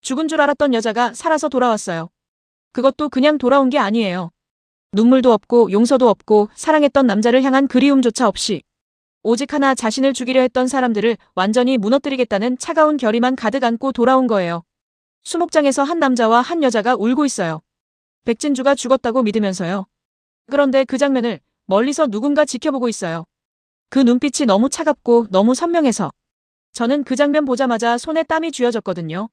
죽은 줄 알았던 여자가 살아서 돌아왔어요. 그것도 그냥 돌아온 게 아니에요. 눈물도 없고 용서도 없고 사랑했던 남자를 향한 그리움조차 없이 오직 하나 자신을 죽이려 했던 사람들을 완전히 무너뜨리겠다는 차가운 결의만 가득 안고 돌아온 거예요. 수목장에서 한 남자와 한 여자가 울고 있어요. 백진주가 죽었다고 믿으면서요. 그런데 그 장면을 멀리서 누군가 지켜보고 있어요. 그 눈빛이 너무 차갑고 너무 선명해서 저는 그 장면 보자마자 손에 땀이 쥐어졌거든요.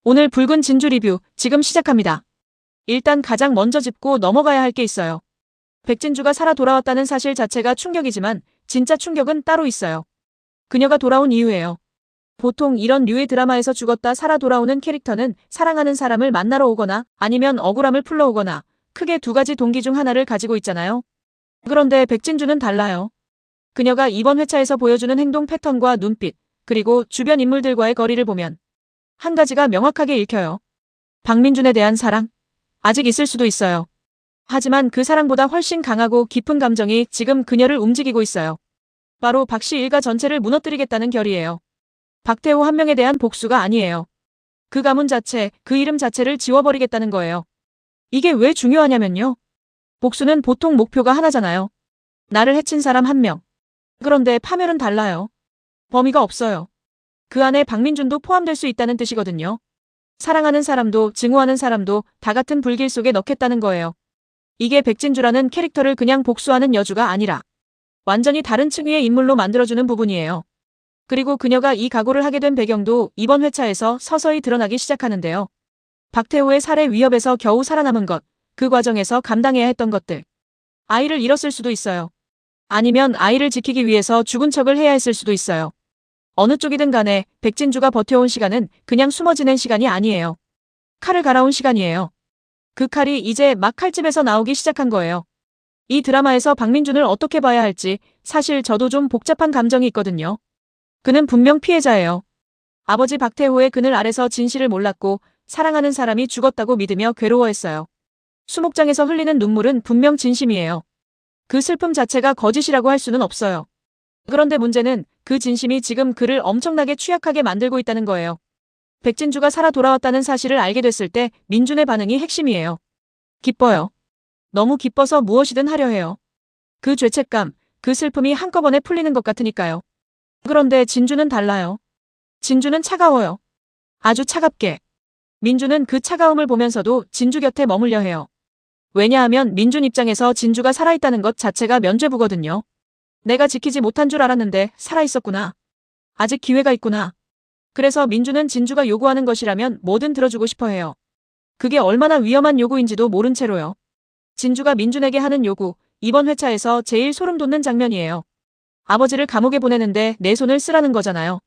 오늘 붉은 진주 리뷰 지금 시작합니다. 일단 가장 먼저 짚고 넘어가야 할 게 있어요. 백진주가 살아 돌아왔다는 사실 자체가 충격이지만 진짜 충격은 따로 있어요. 그녀가 돌아온 이유예요. 보통 이런 류의 드라마에서 죽었다 살아 돌아오는 캐릭터는 사랑하는 사람을 만나러 오거나 아니면 억울함을 풀러오거나 크게 두 가지 동기 중 하나를 가지고 있잖아요. 그런데 백진주는 달라요. 그녀가 이번 회차에서 보여주는 행동 패턴과 눈빛, 그리고 주변 인물들과의 거리를 보면 한 가지가 명확하게 읽혀요. 박민준에 대한 사랑? 아직 있을 수도 있어요. 하지만 그 사랑보다 훨씬 강하고 깊은 감정이 지금 그녀를 움직이고 있어요. 바로 박씨 일가 전체를 무너뜨리겠다는 결의예요. 박태호 한 명에 대한 복수가 아니에요. 그 가문 자체, 그 이름 자체를 지워버리겠다는 거예요. 이게 왜 중요하냐면요. 복수는 보통 목표가 하나잖아요. 나를 해친 사람 한 명. 그런데 파멸은 달라요. 범위가 없어요. 그 안에 박민준도 포함될 수 있다는 뜻이거든요. 사랑하는 사람도 증오하는 사람도 다 같은 불길 속에 넣겠다는 거예요. 이게 백진주라는 캐릭터를 그냥 복수하는 여주가 아니라 완전히 다른 층위의 인물로 만들어주는 부분이에요. 그리고 그녀가 이 각오를 하게 된 배경도 이번 회차에서 서서히 드러나기 시작하는데요. 박태호의 살해 위협에서 겨우 살아남은 것, 그 과정에서 감당해야 했던 것들. 아이를 잃었을 수도 있어요. 아니면 아이를 지키기 위해서 죽은 척을 해야 했을 수도 있어요. 어느 쪽이든 간에 백진주가 버텨온 시간은 그냥 숨어 지낸 시간이 아니에요. 칼을 갈아온 시간이에요. 그 칼이 이제 막 칼집에서 나오기 시작한 거예요. 이 드라마에서 박민준을 어떻게 봐야 할지 사실 저도 좀 복잡한 감정이 있거든요. 그는 분명 피해자예요. 아버지 박태호의 그늘 아래서 진실을 몰랐고 사랑하는 사람이 죽었다고 믿으며 괴로워했어요. 수목장에서 흘리는 눈물은 분명 진심이에요. 그 슬픔 자체가 거짓이라고 할 수는 없어요. 그런데 문제는 그 진심이 지금 그를 엄청나게 취약하게 만들고 있다는 거예요. 백진주가 살아 돌아왔다는 사실을 알게 됐을 때 민준의 반응이 핵심이에요. 기뻐요. 너무 기뻐서 무엇이든 하려 해요. 그 죄책감, 그 슬픔이 한꺼번에 풀리는 것 같으니까요. 그런데 진주는 달라요. 진주는 차가워요. 아주 차갑게. 민주는 그 차가움을 보면서도 진주 곁에 머물려 해요. 왜냐하면 민준 입장에서 진주가 살아있다는 것 자체가 면죄부거든요. 내가 지키지 못한 줄 알았는데 살아있었구나. 아직 기회가 있구나. 그래서 민주는 진주가 요구하는 것이라면 뭐든 들어주고 싶어 해요. 그게 얼마나 위험한 요구인지도 모른 채로요. 진주가 민준에게 하는 요구, 이번 회차에서 제일 소름 돋는 장면이에요. 아버지를 감옥에 보내는데 내 손을 쓰라는 거잖아요.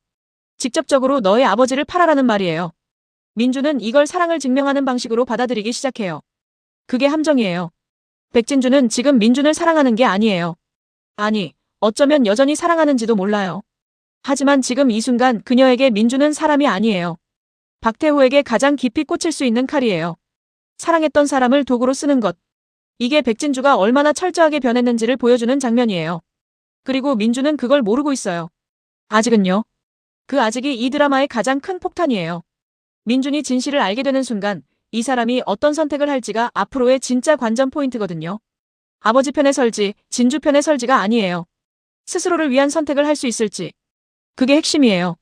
직접적으로 너의 아버지를 팔아라는 말이에요. 민주는 이걸 사랑을 증명하는 방식으로 받아들이기 시작해요. 그게 함정이에요. 백진주는 지금 민준을 사랑하는 게 아니에요. 아니, 어쩌면 여전히 사랑하는지도 몰라요. 하지만 지금 이 순간 그녀에게 민준은 사람이 아니에요. 박태호에게 가장 깊이 꽂힐 수 있는 칼이에요. 사랑했던 사람을 도구로 쓰는 것. 이게 백진주가 얼마나 철저하게 변했는지를 보여주는 장면이에요. 그리고 민준은 그걸 모르고 있어요. 아직은요. 그 아직이 이 드라마의 가장 큰 폭탄이에요. 민준이 진실을 알게 되는 순간 이 사람이 어떤 선택을 할지가 앞으로의 진짜 관전 포인트거든요. 아버지 편에 설지, 진주 편에 설지가 아니에요. 스스로를 위한 선택을 할 수 있을지. 그게 핵심이에요.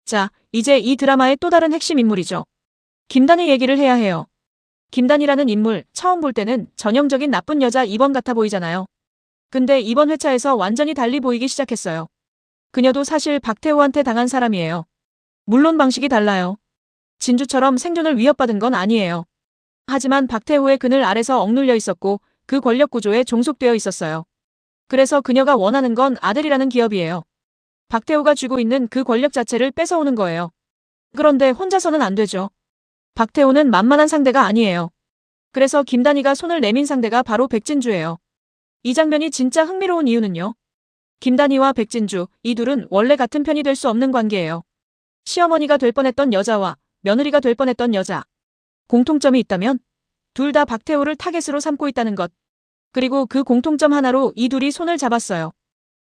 자, 이제 이 드라마의 또 다른 핵심 인물이죠. 김단희 얘기를 해야 해요. 김단희라는 인물, 처음 볼 때는 전형적인 나쁜 여자 2번 같아 보이잖아요. 근데 이번 회차에서 완전히 달리 보이기 시작했어요. 그녀도 사실 박태호한테 당한 사람이에요. 물론 방식이 달라요. 진주처럼 생존을 위협받은 건 아니에요. 하지만 박태호의 그늘 아래서 억눌려 있었고 그 권력 구조에 종속되어 있었어요. 그래서 그녀가 원하는 건 아들이라는 기업이에요. 박태호가 쥐고 있는 그 권력 자체를 뺏어오는 거예요. 그런데 혼자서는 안 되죠. 박태호는 만만한 상대가 아니에요. 그래서 김단희가 손을 내민 상대가 바로 백진주예요. 이 장면이 진짜 흥미로운 이유는요. 김단희와 백진주, 이 둘은 원래 같은 편이 될 수 없는 관계예요. 시어머니가 될 뻔했던 여자와 며느리가 될 뻔했던 여자. 공통점이 있다면 둘 다 박태호를 타겟으로 삼고 있다는 것. 그리고 그 공통점 하나로 이 둘이 손을 잡았어요.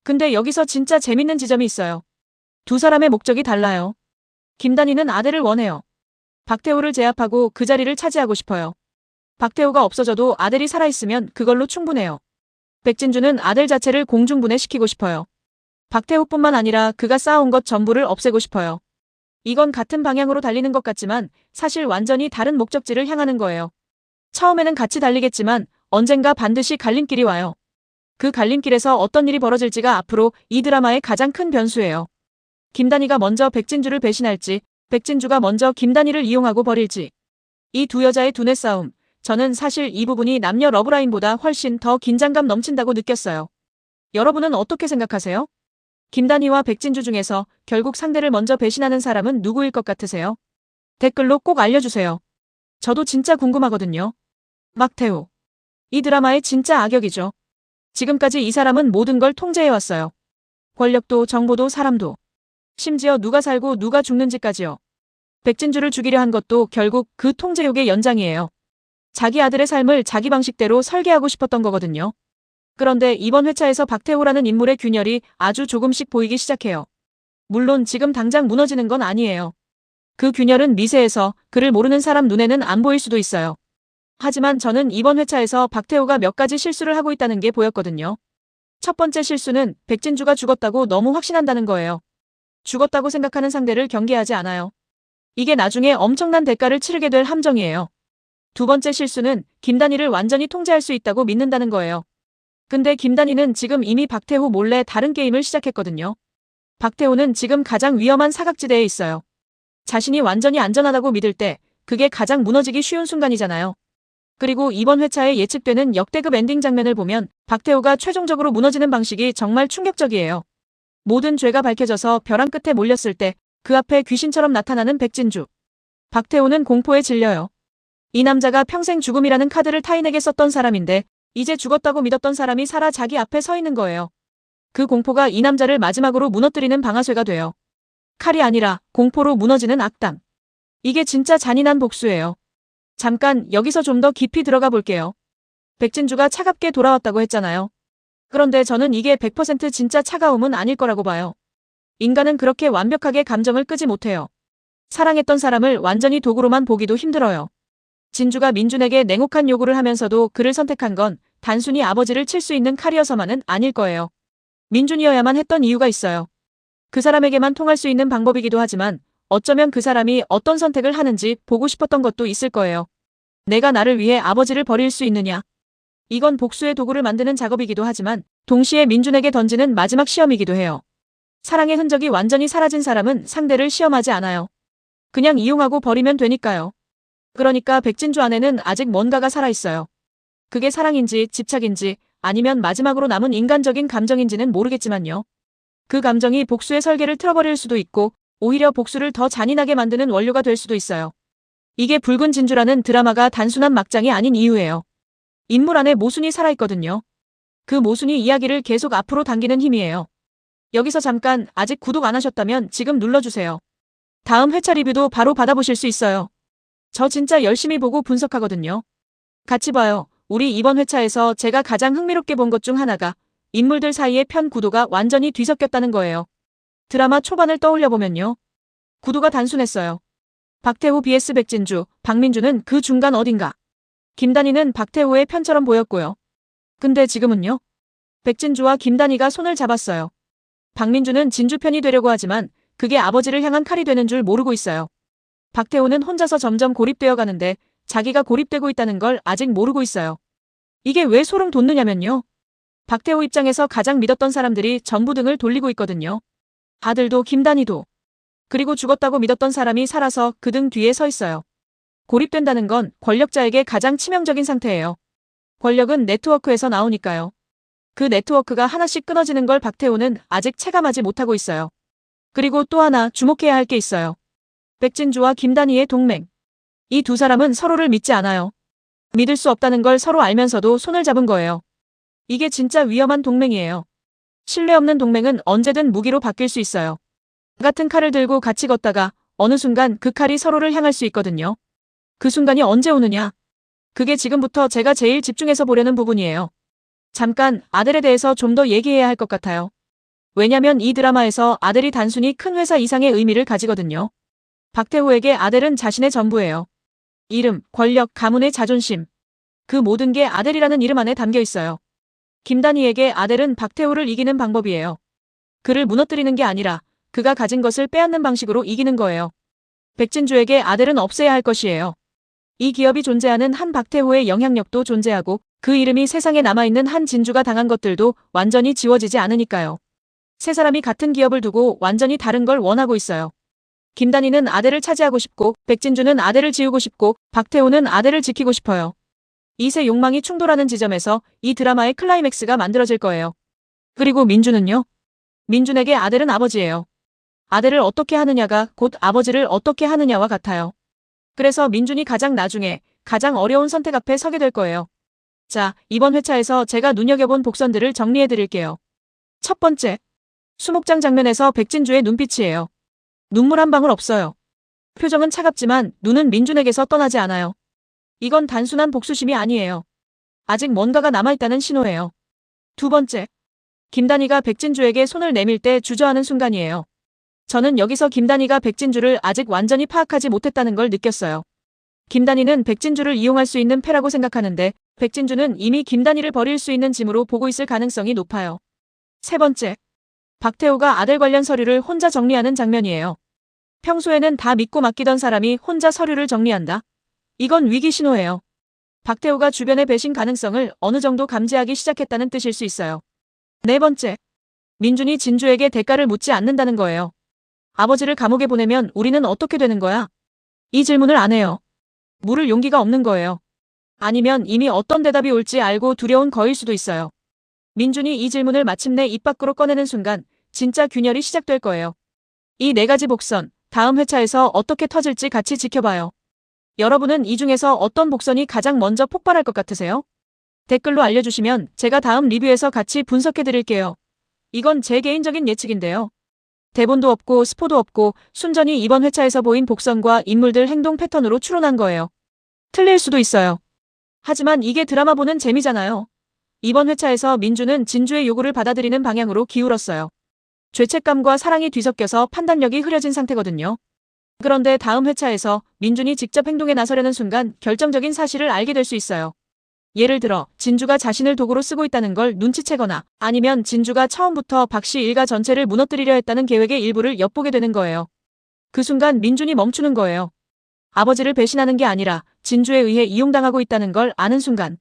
근데 여기서 진짜 재밌는 지점이 있어요. 두 사람의 목적이 달라요. 김단희는 아들을 원해요. 박태호를 제압하고 그 자리를 차지하고 싶어요. 박태호가 없어져도 아들이 살아있으면 그걸로 충분해요. 백진주는 아들 자체를 공중분해시키고 싶어요. 박태호뿐만 아니라 그가 쌓아온 것 전부를 없애고 싶어요. 이건 같은 방향으로 달리는 것 같지만 사실 완전히 다른 목적지를 향하는 거예요. 처음에는 같이 달리겠지만 언젠가 반드시 갈림길이 와요. 그 갈림길에서 어떤 일이 벌어질지가 앞으로 이 드라마의 가장 큰 변수예요. 김단희가 먼저 백진주를 배신할지, 백진주가 먼저 김단희를 이용하고 버릴지. 이 두 여자의 두뇌 싸움, 저는 사실 이 부분이 남녀 러브라인보다 훨씬 더 긴장감 넘친다고 느꼈어요. 여러분은 어떻게 생각하세요? 김단희와 백진주 중에서 결국 상대를 먼저 배신하는 사람은 누구일 것 같으세요? 댓글로 꼭 알려주세요. 저도 진짜 궁금하거든요. 박태호. 이 드라마의 진짜 악역이죠. 지금까지 이 사람은 모든 걸 통제해왔어요. 권력도 정보도 사람도. 심지어 누가 살고 누가 죽는지까지요. 백진주를 죽이려 한 것도 결국 그 통제욕의 연장이에요. 자기 아들의 삶을 자기 방식대로 설계하고 싶었던 거거든요. 그런데 이번 회차에서 박태호라는 인물의 균열이 아주 조금씩 보이기 시작해요. 물론 지금 당장 무너지는 건 아니에요. 그 균열은 미세해서 그를 모르는 사람 눈에는 안 보일 수도 있어요. 하지만 저는 이번 회차에서 박태호가 몇 가지 실수를 하고 있다는 게 보였거든요. 첫 번째 실수는 백진주가 죽었다고 너무 확신한다는 거예요. 죽었다고 생각하는 상대를 경계하지 않아요. 이게 나중에 엄청난 대가를 치르게 될 함정이에요. 두 번째 실수는 김단희를 완전히 통제할 수 있다고 믿는다는 거예요. 근데 김단희는 지금 이미 박태호 몰래 다른 게임을 시작했거든요. 박태호는 지금 가장 위험한 사각지대에 있어요. 자신이 완전히 안전하다고 믿을 때 그게 가장 무너지기 쉬운 순간이잖아요. 그리고 이번 회차에 예측되는 역대급 엔딩 장면을 보면 박태호가 최종적으로 무너지는 방식이 정말 충격적이에요. 모든 죄가 밝혀져서 벼랑 끝에 몰렸을 때 그 앞에 귀신처럼 나타나는 백진주. 박태호는 공포에 질려요. 이 남자가 평생 죽음이라는 카드를 타인에게 썼던 사람인데 이제 죽었다고 믿었던 사람이 살아 자기 앞에 서 있는 거예요. 그 공포가 이 남자를 마지막으로 무너뜨리는 방아쇠가 돼요. 칼이 아니라 공포로 무너지는 악당. 이게 진짜 잔인한 복수예요. 잠깐 여기서 좀 더 깊이 들어가 볼게요. 백진주가 차갑게 돌아왔다고 했잖아요. 그런데 저는 이게 100% 진짜 차가움은 아닐 거라고 봐요. 인간은 그렇게 완벽하게 감정을 끄지 못해요. 사랑했던 사람을 완전히 도구로만 보기도 힘들어요. 진주가 민준에게 냉혹한 요구를 하면서도 그를 선택한 건 단순히 아버지를 칠 수 있는 칼이어서만은 아닐 거예요. 민준이어야만 했던 이유가 있어요. 그 사람에게만 통할 수 있는 방법이기도 하지만 어쩌면 그 사람이 어떤 선택을 하는지 보고 싶었던 것도 있을 거예요. 내가 나를 위해 아버지를 버릴 수 있느냐. 이건 복수의 도구를 만드는 작업이기도 하지만 동시에 민준에게 던지는 마지막 시험이기도 해요. 사랑의 흔적이 완전히 사라진 사람은 상대를 시험하지 않아요. 그냥 이용하고 버리면 되니까요. 그러니까 백진주 안에는 아직 뭔가가 살아있어요. 그게 사랑인지 집착인지 아니면 마지막으로 남은 인간적인 감정인지는 모르겠지만요. 그 감정이 복수의 설계를 틀어버릴 수도 있고 오히려 복수를 더 잔인하게 만드는 원료가 될 수도 있어요. 이게 붉은 진주라는 드라마가 단순한 막장이 아닌 이유예요. 인물 안에 모순이 살아있거든요. 그 모순이 이야기를 계속 앞으로 당기는 힘이에요. 여기서 잠깐 아직 구독 안 하셨다면 지금 눌러주세요. 다음 회차 리뷰도 바로 받아보실 수 있어요. 저 진짜 열심히 보고 분석하거든요. 같이 봐요. 우리 이번 회차에서 제가 가장 흥미롭게 본 것 중 하나가 인물들 사이의 편 구도가 완전히 뒤섞였다는 거예요. 드라마 초반을 떠올려보면요. 구도가 단순했어요. 박태호 vs 백진주, 박민주는 그 중간 어딘가. 김단희는 박태호의 편처럼 보였고요. 근데 지금은요. 백진주와 김단희가 손을 잡았어요. 박민주는 진주 편이 되려고 하지만 그게 아버지를 향한 칼이 되는 줄 모르고 있어요. 박태호는 혼자서 점점 고립되어 가는데 자기가 고립되고 있다는 걸 아직 모르고 있어요. 이게 왜 소름 돋느냐면요. 박태호 입장에서 가장 믿었던 사람들이 전부 등을 돌리고 있거든요. 아들도 김단희도. 그리고 죽었다고 믿었던 사람이 살아서 그 등 뒤에 서 있어요. 고립된다는 건 권력자에게 가장 치명적인 상태예요. 권력은 네트워크에서 나오니까요. 그 네트워크가 하나씩 끊어지는 걸 박태호는 아직 체감하지 못하고 있어요. 그리고 또 하나 주목해야 할 게 있어요. 백진주와 김단희의 동맹. 이 두 사람은 서로를 믿지 않아요. 믿을 수 없다는 걸 서로 알면서도 손을 잡은 거예요. 이게 진짜 위험한 동맹이에요. 신뢰 없는 동맹은 언제든 무기로 바뀔 수 있어요. 같은 칼을 들고 같이 걷다가 어느 순간 그 칼이 서로를 향할 수 있거든요. 그 순간이 언제 오느냐? 그게 지금부터 제가 제일 집중해서 보려는 부분이에요. 잠깐 아들에 대해서 좀 더 얘기해야 할 것 같아요. 왜냐면 이 드라마에서 아들이 단순히 큰 회사 이상의 의미를 가지거든요. 박태호에게 아델은 자신의 전부예요. 이름, 권력, 가문의 자존심. 그 모든 게 아델이라는 이름 안에 담겨 있어요. 김단희에게 아델은 박태호를 이기는 방법이에요. 그를 무너뜨리는 게 아니라 그가 가진 것을 빼앗는 방식으로 이기는 거예요. 백진주에게 아델은 없애야 할 것이에요. 이 기업이 존재하는 한 박태호의 영향력도 존재하고 그 이름이 세상에 남아있는 한 진주가 당한 것들도 완전히 지워지지 않으니까요. 세 사람이 같은 기업을 두고 완전히 다른 걸 원하고 있어요. 김단희는 아델을 차지하고 싶고 백진주는 아델을 지우고 싶고 박태호는 아델을 지키고 싶어요. 이 세 욕망이 충돌하는 지점에서 이 드라마의 클라이맥스가 만들어질 거예요. 그리고 민주는요? 민준에게 아델은 아버지예요. 아델을 어떻게 하느냐가 곧 아버지를 어떻게 하느냐와 같아요. 그래서 민준이 가장 나중에 가장 어려운 선택 앞에 서게 될 거예요. 자, 이번 회차에서 제가 눈여겨본 복선들을 정리해 드릴게요. 첫 번째, 수목장 장면에서 백진주의 눈빛이에요. 눈물 한 방울 없어요. 표정은 차갑지만 눈은 민준에게서 떠나지 않아요. 이건 단순한 복수심이 아니에요. 아직 뭔가가 남아있다는 신호예요. 두 번째, 김단희가 백진주에게 손을 내밀 때 주저하는 순간이에요. 저는 여기서 김단희가 백진주를 아직 완전히 파악하지 못했다는 걸 느꼈어요. 김단희는 백진주를 이용할 수 있는 패라고 생각하는데 백진주는 이미 김단희를 버릴 수 있는 짐으로 보고 있을 가능성이 높아요. 세 번째, 박태호가 아들 관련 서류를 혼자 정리하는 장면이에요. 평소에는 다 믿고 맡기던 사람이 혼자 서류를 정리한다? 이건 위기 신호예요. 박태호가 주변의 배신 가능성을 어느 정도 감지하기 시작했다는 뜻일 수 있어요. 네 번째, 민준이 진주에게 대가를 묻지 않는다는 거예요. 아버지를 감옥에 보내면 우리는 어떻게 되는 거야? 이 질문을 안 해요. 물을 용기가 없는 거예요. 아니면 이미 어떤 대답이 올지 알고 두려운 거일 수도 있어요. 민준이 이 질문을 마침내 입 밖으로 꺼내는 순간 진짜 균열이 시작될 거예요. 이 네 가지 복선, 다음 회차에서 어떻게 터질지 같이 지켜봐요. 여러분은 이 중에서 어떤 복선이 가장 먼저 폭발할 것 같으세요? 댓글로 알려주시면 제가 다음 리뷰에서 같이 분석해드릴게요. 이건 제 개인적인 예측인데요. 대본도 없고 스포도 없고 순전히 이번 회차에서 보인 복선과 인물들 행동 패턴으로 추론한 거예요. 틀릴 수도 있어요. 하지만 이게 드라마 보는 재미잖아요. 이번 회차에서 민주는 진주의 요구를 받아들이는 방향으로 기울었어요. 죄책감과 사랑이 뒤섞여서 판단력이 흐려진 상태거든요. 그런데 다음 회차에서 민준이 직접 행동에 나서려는 순간 결정적인 사실을 알게 될 수 있어요. 예를 들어 진주가 자신을 도구로 쓰고 있다는 걸 눈치채거나 아니면 진주가 처음부터 박씨 일가 전체를 무너뜨리려 했다는 계획의 일부를 엿보게 되는 거예요. 그 순간 민준이 멈추는 거예요. 아버지를 배신하는 게 아니라 진주에 의해 이용당하고 있다는 걸 아는 순간.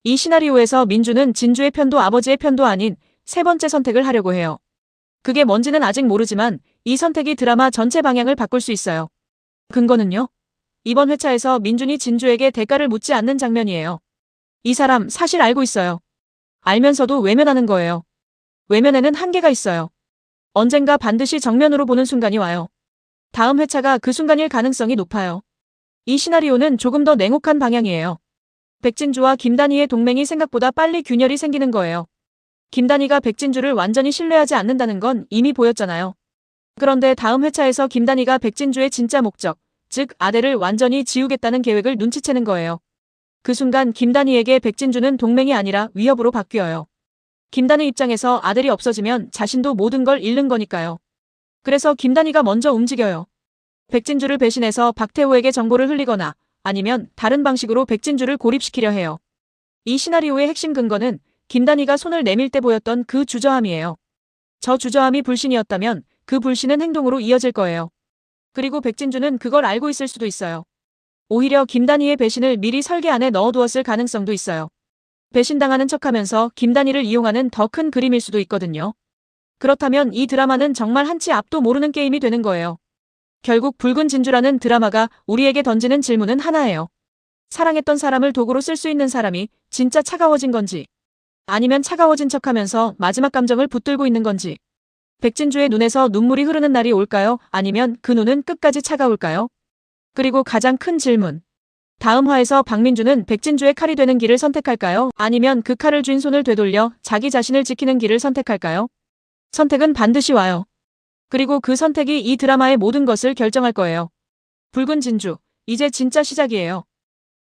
이 시나리오에서 민준은 진주의 편도 아버지의 편도 아닌 세 번째 선택을 하려고 해요. 그게 뭔지는 아직 모르지만 이 선택이 드라마 전체 방향을 바꿀 수 있어요. 근거는요? 이번 회차에서 민준이 진주에게 대가를 묻지 않는 장면이에요. 이 사람 사실 알고 있어요. 알면서도 외면하는 거예요. 외면에는 한계가 있어요. 언젠가 반드시 정면으로 보는 순간이 와요. 다음 회차가 그 순간일 가능성이 높아요. 이 시나리오는 조금 더 냉혹한 방향이에요. 백진주와 김단희의 동맹이 생각보다 빨리 균열이 생기는 거예요. 김단희가 백진주를 완전히 신뢰하지 않는다는 건 이미 보였잖아요. 그런데 다음 회차에서 김단희가 백진주의 진짜 목적, 즉 아델을 완전히 지우겠다는 계획을 눈치채는 거예요. 그 순간 김단희에게 백진주는 동맹이 아니라 위협으로 바뀌어요. 김단희 입장에서 아델이 없어지면 자신도 모든 걸 잃는 거니까요. 그래서 김단희가 먼저 움직여요. 백진주를 배신해서 박태호에게 정보를 흘리거나 아니면 다른 방식으로 백진주를 고립시키려 해요. 이 시나리오의 핵심 근거는 김단희가 손을 내밀 때 보였던 그 주저함이에요. 저 주저함이 불신이었다면 그 불신은 행동으로 이어질 거예요. 그리고 백진주는 그걸 알고 있을 수도 있어요. 오히려 김단희의 배신을 미리 설계 안에 넣어두었을 가능성도 있어요. 배신당하는 척하면서 김단희를 이용하는 더 큰 그림일 수도 있거든요. 그렇다면 이 드라마는 정말 한치 앞도 모르는 게임이 되는 거예요. 결국 붉은 진주라는 드라마가 우리에게 던지는 질문은 하나예요. 사랑했던 사람을 도구로 쓸 수 있는 사람이 진짜 차가워진 건지 아니면 차가워진 척하면서 마지막 감정을 붙들고 있는 건지. 백진주의 눈에서 눈물이 흐르는 날이 올까요? 아니면 그 눈은 끝까지 차가울까요? 그리고 가장 큰 질문. 다음 화에서 박민주는 백진주의 칼이 되는 길을 선택할까요? 아니면 그 칼을 쥔 손을 되돌려 자기 자신을 지키는 길을 선택할까요? 선택은 반드시 와요. 그리고 그 선택이 이 드라마의 모든 것을 결정할 거예요. 붉은 진주, 이제 진짜 시작이에요.